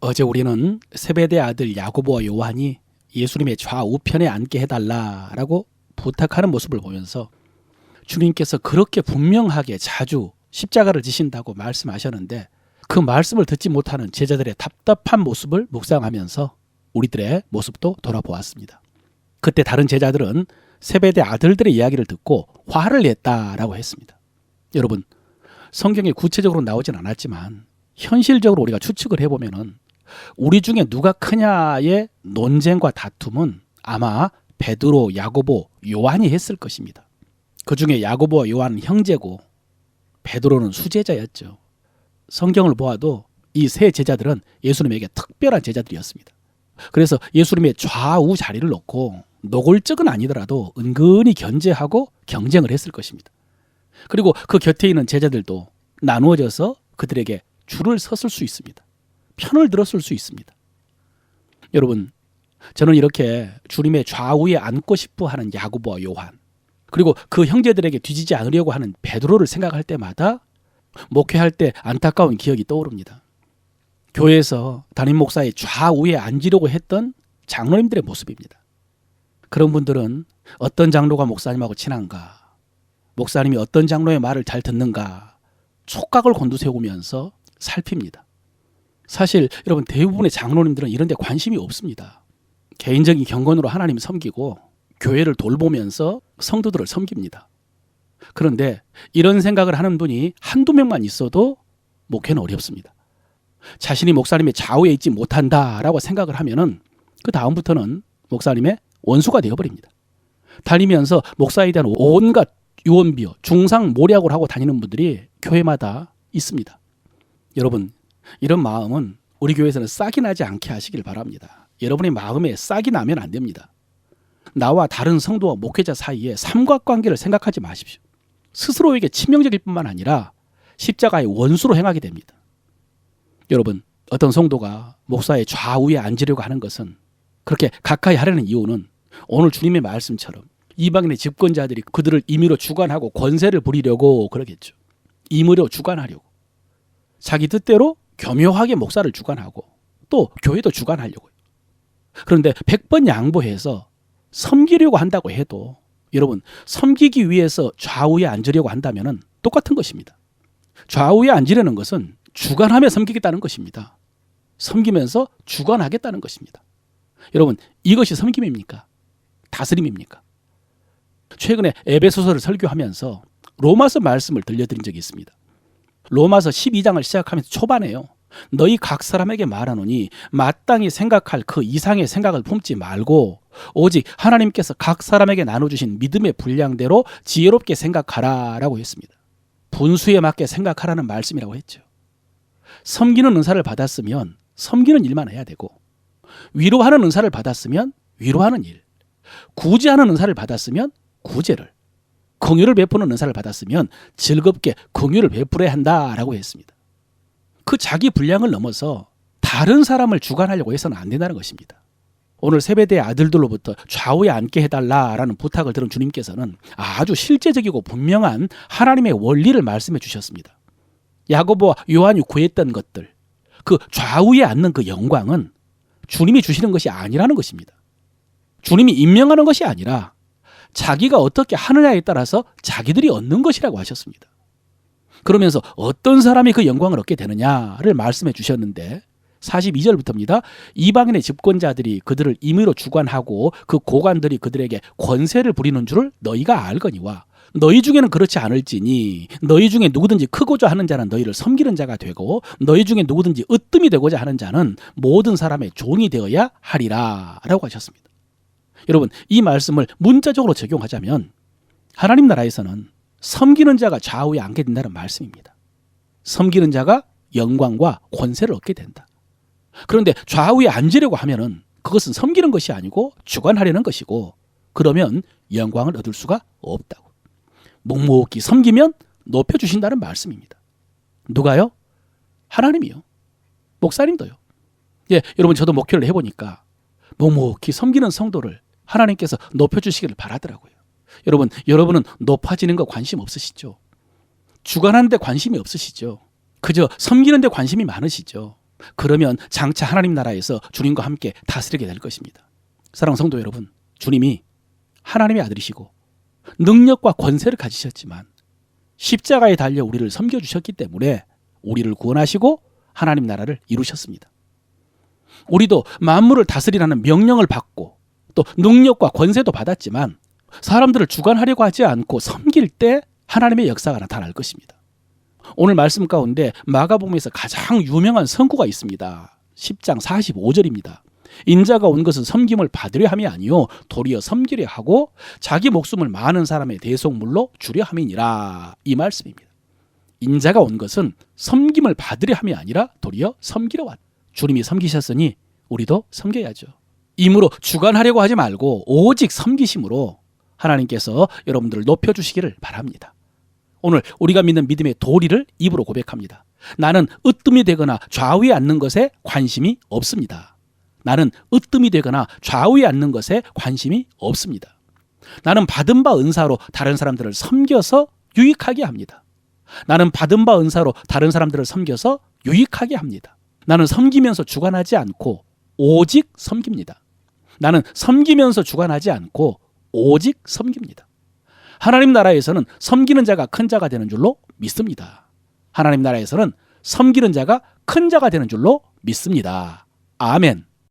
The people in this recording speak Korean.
어제 우리는 세베대 아들 야고보와 요한이 예수님의 좌우편에 앉게 해달라라고 부탁하는 모습을 보면서 주님께서 그렇게 분명하게 자주 십자가를 지신다고 말씀하셨는데 그 말씀을 듣지 못하는 제자들의 답답한 모습을 묵상하면서 우리들의 모습도 돌아보았습니다. 그때 다른 제자들은 세베대 아들들의 이야기를 듣고 화를 냈다라고 했습니다. 여러분, 성경에 구체적으로 나오진 않았지만 현실적으로 우리가 추측을 해보면은 우리 중에 누가 크냐의 논쟁과 다툼은 아마 베드로, 야고보, 요한이 했을 것입니다. 그 중에 야고보와 요한은 형제고 베드로는 수제자였죠. 성경을 보아도 이 세 제자들은 예수님에게 특별한 제자들이었습니다. 그래서 예수님의 좌우 자리를 놓고 노골적은 아니더라도 은근히 견제하고 경쟁을 했을 것입니다. 그리고 그 곁에 있는 제자들도 나누어져서 그들에게 줄을 섰을 수 있습니다. 편을 들었을 수 있습니다. 여러분, 저는 이렇게 주님의 좌우에 앉고 싶어 하는 야고보와 요한, 그리고 그 형제들에게 뒤지지 않으려고 하는 베드로를 생각할 때마다 목회할 때 안타까운 기억이 떠오릅니다. 교회에서 담임 목사의 좌우에 앉으려고 했던 장로님들의 모습입니다. 그런 분들은 어떤 장로가 목사님하고 친한가, 목사님이 어떤 장로의 말을 잘 듣는가 촉각을 곤두세우면서 살핍니다. 사실 여러분, 대부분의 장로님들은 이런 데 관심이 없습니다. 개인적인 경건으로 하나님을 섬기고 교회를 돌보면서 성도들을 섬깁니다. 그런데 이런 생각을 하는 분이 한두 명만 있어도 목회는 어렵습니다. 자신이 목사님의 좌우에 있지 못한다라고 생각을 하면은 그 다음부터는 목사님의 원수가 되어버립니다. 다니면서 목사에 대한 온갖 유언비어, 중상모략을 하고 다니는 분들이 교회마다 있습니다. 여러분, 이런 마음은 우리 교회에서는 싹이 나지 않게 하시길 바랍니다. 여러분의 마음에 싹이 나면 안 됩니다. 나와 다른 성도와 목회자 사이에 삼각관계를 생각하지 마십시오. 스스로에게 치명적일 뿐만 아니라 십자가의 원수로 행하게 됩니다. 여러분, 어떤 성도가 목사의 좌우에 앉으려고 하는 것은, 그렇게 가까이 하려는 이유는 오늘 주님의 말씀처럼 이방인의 집권자들이 그들을 임의로 주관하고 권세를 부리려고 그러겠죠. 임의로 주관하려고. 자기 뜻대로 교묘하게 목사를 주관하고 또 교회도 주관하려고요. 그런데 100번 양보해서 섬기려고 한다고 해도 여러분, 섬기기 위해서 좌우에 앉으려고 한다면 똑같은 것입니다. 좌우에 앉으려는 것은 주관하며 섬기겠다는 것입니다. 섬기면서 주관하겠다는 것입니다. 여러분, 이것이 섬김입니까? 다스림입니까? 최근에 에베소서를 설교하면서 로마서 말씀을 들려드린 적이 있습니다. 로마서 12장을 시작하면서 초반에요. 너희 각 사람에게 말하노니 마땅히 생각할 그 이상의 생각을 품지 말고 오직 하나님께서 각 사람에게 나눠주신 믿음의 분량대로 지혜롭게 생각하라 라고 했습니다. 분수에 맞게 생각하라는 말씀이라고 했죠. 섬기는 은사를 받았으면 섬기는 일만 해야 되고, 위로하는 은사를 받았으면 위로하는 일, 구제하는 은사를 받았으면 구제를, 긍휼을 베푸는 은사를 받았으면 즐겁게 긍휼을 베풀어야 한다라고 했습니다. 그 자기 분량을 넘어서 다른 사람을 주관하려고 해서는 안 된다는 것입니다. 오늘 세베대의 아들들로부터 좌우에 앉게 해달라라는 부탁을 들은 주님께서는 아주 실제적이고 분명한 하나님의 원리를 말씀해 주셨습니다. 야고보와 요한이 구했던 것들, 그 좌우에 앉는 그 영광은 주님이 주시는 것이 아니라는 것입니다. 주님이 임명하는 것이 아니라 자기가 어떻게 하느냐에 따라서 자기들이 얻는 것이라고 하셨습니다. 그러면서 어떤 사람이 그 영광을 얻게 되느냐를 말씀해 주셨는데 42절부터입니다. 이방인의 집권자들이 그들을 임의로 주관하고 그 고관들이 그들에게 권세를 부리는 줄을 너희가 알거니와 너희 중에는 그렇지 않을지니 너희 중에 누구든지 크고자 하는 자는 너희를 섬기는 자가 되고 너희 중에 누구든지 으뜸이 되고자 하는 자는 모든 사람의 종이 되어야 하리라 라고 하셨습니다. 여러분, 이 말씀을 문자적으로 적용하자면 하나님 나라에서는 섬기는 자가 좌우에 앉게 된다는 말씀입니다. 섬기는 자가 영광과 권세를 얻게 된다. 그런데 좌우에 앉으려고 하면은 그것은 섬기는 것이 아니고 주관하려는 것이고, 그러면 영광을 얻을 수가 없다고. 묵묵히 섬기면 높여주신다는 말씀입니다. 누가요? 하나님이요. 목사님도요. 예, 여러분, 저도 목회를 해보니까 묵묵히 섬기는 성도를 하나님께서 높여주시기를 바라더라고요. 여러분은 높아지는 거 관심 없으시죠? 주관하는 데 관심이 없으시죠? 그저 섬기는 데 관심이 많으시죠? 그러면 장차 하나님 나라에서 주님과 함께 다스리게 될 것입니다. 사랑하는 성도 여러분, 주님이 하나님의 아들이시고 능력과 권세를 가지셨지만 십자가에 달려 우리를 섬겨주셨기 때문에 우리를 구원하시고 하나님 나라를 이루셨습니다. 우리도 만물을 다스리라는 명령을 받고 또 능력과 권세도 받았지만 사람들을 주관하려고 하지 않고 섬길 때 하나님의 역사가 나타날 것입니다. 오늘 말씀 가운데 마가복음에서 가장 유명한 선구가 있습니다. 10장 45절입니다. 인자가 온 것은 섬김을 받으려 함이 아니요 도리어 섬기려 하고 자기 목숨을 많은 사람의 대속물로 주려 함이니라. 이 말씀입니다. 인자가 온 것은 섬김을 받으려 함이 아니라 도리어 섬기려 왔다. 주님이 섬기셨으니 우리도 섬겨야죠. 이므로 주관하려고 하지 말고 오직 섬기심으로 하나님께서 여러분들을 높여주시기를 바랍니다. 오늘 우리가 믿는 믿음의 도리를 입으로 고백합니다. 나는 으뜸이 되거나 좌우에 앉는 것에 관심이 없습니다. 나는 으뜸이 되거나 좌우에 앉는 것에 관심이 없습니다. 나는 받은 바 은사로 다른 사람들을 섬겨서 유익하게 합니다. 나는 받은 바 은사로 다른 사람들을 섬겨서 유익하게 합니다. 나는 섬기면서 주관하지 않고 오직 섬깁니다. 나는 섬기면서 주관하지 않고 오직 섬깁니다. 하나님 나라에서는 섬기는 자가 큰 자가 되는 줄로 믿습니다. 하나님 나라에서는 섬기는 자가 큰 자가 되는 줄로 믿습니다. 아멘.